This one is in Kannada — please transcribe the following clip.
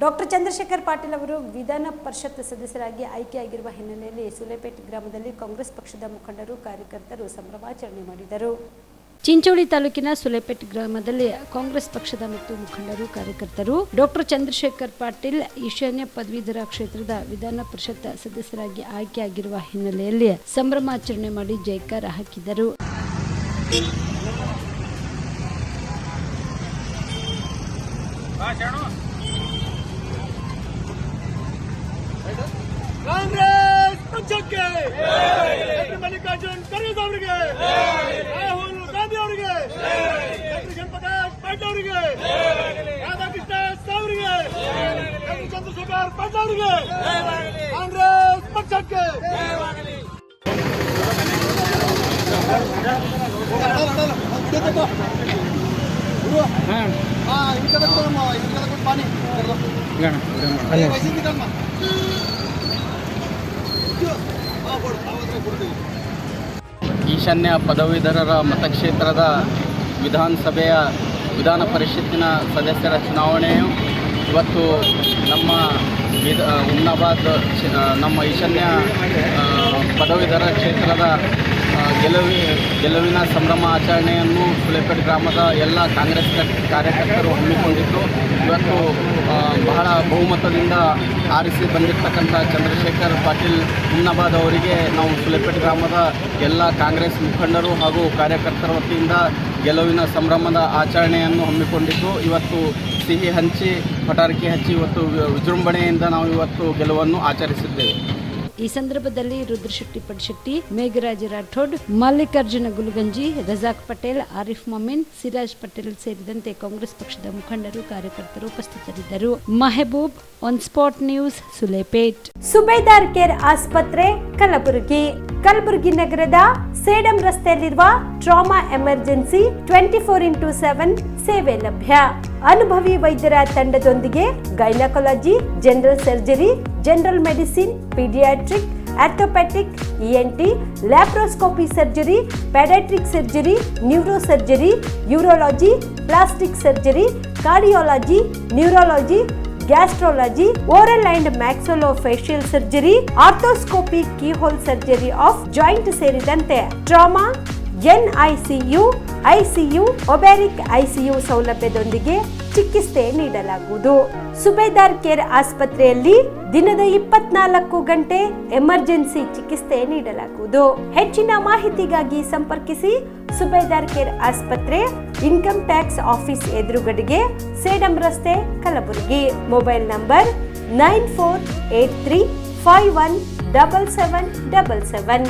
ಡಾಕ್ಟರ್ ಚಂದ್ರಶೇಖರ್ ಪಾಟೀಲ್ ಅವರು ವಿಧಾನ ಪರಿಷತ್ ಸದಸ್ಯರಾಗಿ ಆಯ್ಕೆಯಾಗಿರುವ ಹಿನ್ನೆಲೆಯಲ್ಲಿ ಸುಲೇಪೇಟೆ ಗ್ರಾಮದಲ್ಲಿ ಕಾಂಗ್ರೆಸ್ ಪಕ್ಷದ ಮುಖಂಡರು ಕಾರ್ಯಕರ್ತರು ಸಂಭ್ರಮಾಚರಣೆ ಮಾಡಿದರು. ಚಿಂಚೋಳಿ ತಾಲೂಕಿನ ಸುಲೇಪೇಟೆ ಗ್ರಾಮದಲ್ಲಿ ಕಾಂಗ್ರೆಸ್ ಪಕ್ಷದ ಮತ್ತು ಮುಖಂಡರು ಕಾರ್ಯಕರ್ತರು ಡಾಕ್ಟರ್ ಚಂದ್ರಶೇಖರ್ ಪಾಟೀಲ್ ಈಶಾನ್ಯ ಪದವೀಧರ ಕ್ಷೇತ್ರದ ವಿಧಾನ ಪರಿಷತ್ ಸದಸ್ಯರಾಗಿ ಆಯ್ಕೆಯಾಗಿರುವ ಹಿನ್ನೆಲೆಯಲ್ಲಿ ಸಂಭ್ರಮಾಚರಣೆ ಮಾಡಿ ಜೈಕಾರ ಹಾಕಿದರು. ಕಾಂಗ್ರೆಸ್ ಪಕ್ಷಕ್ಕೆ ಮಲ್ಲಿಕಾರ್ಜುನ್ ಖರ್ಗೆ ಅವರಿಗೆ, ರಾಹುಲ್ ಗಾಂಧಿ ಅವರಿಗೆ, ಜಯಪ್ರಕಾಶ್ ಪಾಟೀಲ್ ಅವರಿಗೆ, ರಾಧಾಕೃಷ್ಣ ಅವರಿಗೆ, ಚಂದ್ರಶೇಖರ್ ಪಾಟೀಲ್ ಅವರಿಗೆ, ಕಾಂಗ್ರೆಸ್ ಪಕ್ಷಕ್ಕೆ ಈಶಾನ್ಯ ಪದವೀಧರರ ಮತಕ್ಷೇತ್ರದ ವಿಧಾನಸಭೆಯ ವಿಧಾನ ಪರಿಷತ್ತಿನ ಸದಸ್ಯರ ಚುನಾವಣೆಯು ಇವತ್ತು ನಮ್ಮ ನಮ್ಮ ಈಶಾನ್ಯ ಪದವೀಧರ ಕ್ಷೇತ್ರದ ಗೆಲುವಿನ ಸಂಭ್ರಮ ಆಚರಣೆಯನ್ನು ಸುಲೇಪೇಟೆ ಗ್ರಾಮದ ಎಲ್ಲ ಕಾಂಗ್ರೆಸ್ ಕಾರ್ಯಕರ್ತರು ಹಮ್ಮಿಕೊಂಡಿದ್ದು, ಇವತ್ತು ಬಹಳ ಬಹುಮತದಿಂದ ಆರಿಸಿ ಬಂದಿರತಕ್ಕಂಥ ಚಂದ್ರಶೇಖರ್ ಪಾಟೀಲ್ ಹುಮ್ನಾಬಾದ್ ಅವರಿಗೆ ನಾವು ಸುಲೇಪೇಟೆ ಗ್ರಾಮದ ಎಲ್ಲ ಕಾಂಗ್ರೆಸ್ ಮುಖಂಡರು ಹಾಗೂ ಕಾರ್ಯಕರ್ತರ ವತಿಯಿಂದ ಗೆಲುವಿನ ಸಂಭ್ರಮದ ಆಚರಣೆಯನ್ನು ಹಮ್ಮಿಕೊಂಡಿದ್ದು, ಇವತ್ತು ಸಿಹಿ ಹಂಚಿ ಪಟಾಕಿ ಹಚ್ಚಿ ಇವತ್ತು ವಿಜೃಂಭಣೆಯಿಂದ ನಾವು ಇವತ್ತು ಗೆಲುವನ್ನು ಆಚರಿಸಿದ್ದೇವೆ. ಈ ಸಂದರ್ಭದಲ್ಲಿ ರುದ್ರಶೆಟ್ಟಿ ಪಡಿಶೆಟ್ಟಿ, ಮೇಘರಾಜ್ ರಾಠೋಡ್, ಮಲ್ಲಿಕಾರ್ಜುನ ಗುಲಗಂಜಿ, ರಜಾಕ್ ಪಟೇಲ್, ಆರಿಫ್ ಮೊಮಿನ್, ಸಿರಾಜ್ ಪಟೇಲ್ ಸೇರಿದಂತೆ ಕಾಂಗ್ರೆಸ್ ಪಕ್ಷದ ಮುಖಂಡರು ಕಾರ್ಯಕರ್ತರು ಉಪಸ್ಥಿತರಿದ್ದರು. Mehboob, on spot news, Sulepet. Subedar care ಆಸ್ಪತ್ರೆ, ಕಲಬುರಗಿ. ಕಲಬುರಗಿ ನಗರದ ಸೇಡಂ ರಸ್ತೆಯಲ್ಲಿರುವ ಟ್ರಾಮಾ ಎಮರ್ಜೆನ್ಸಿ 24x7 ಸೇವೆ ಲಭ್ಯ. ಅನುಭವಿ ವೈದ್ಯರ ತಂಡದೊಂದಿಗೆ gynaecology, general surgery, general medicine, paediatric, orthopaedic, ENT, laparoscopy surgery, paediatric surgery, neuro surgery, urology, plastic surgery, cardiology, neurology, gastrology, oral and maxillofacial surgery, arthroscopy, keyhole surgery of joint ಸೇರಿದಂತೆ ಟ್ರಾಮಾ, NICU, ICU, ಒಬ್ಯಾರಿಕ್ ICU ಸೌಲಭ್ಯದೊಂದಿಗೆ ಚಿಕಿತ್ಸೆ ನೀಡಲಾಗುವುದು. ಸುಬೇದಾರ್ ಕೇರ್ ಆಸ್ಪತ್ರೆಯಲ್ಲಿ ದಿನದ 24 ಗಂಟೆ ಎಮರ್ಜೆನ್ಸಿ ಚಿಕಿತ್ಸೆ ನೀಡಲಾಗುವುದು. ಹೆಚ್ಚಿನ ಮಾಹಿತಿಗಾಗಿ ಸಂಪರ್ಕಿಸಿ ಸುಬೇದಾರ್ ಕೇರ್ ಆಸ್ಪತ್ರೆ, ಇನ್ಕಮ್ ಟ್ಯಾಕ್ಸ್ ಆಫೀಸ್ ಎದುರುಗಡೆಗೆ, ಸೇಡಂ ರಸ್ತೆ, ಕಲಬುರಗಿ. Mobile number 9483517777.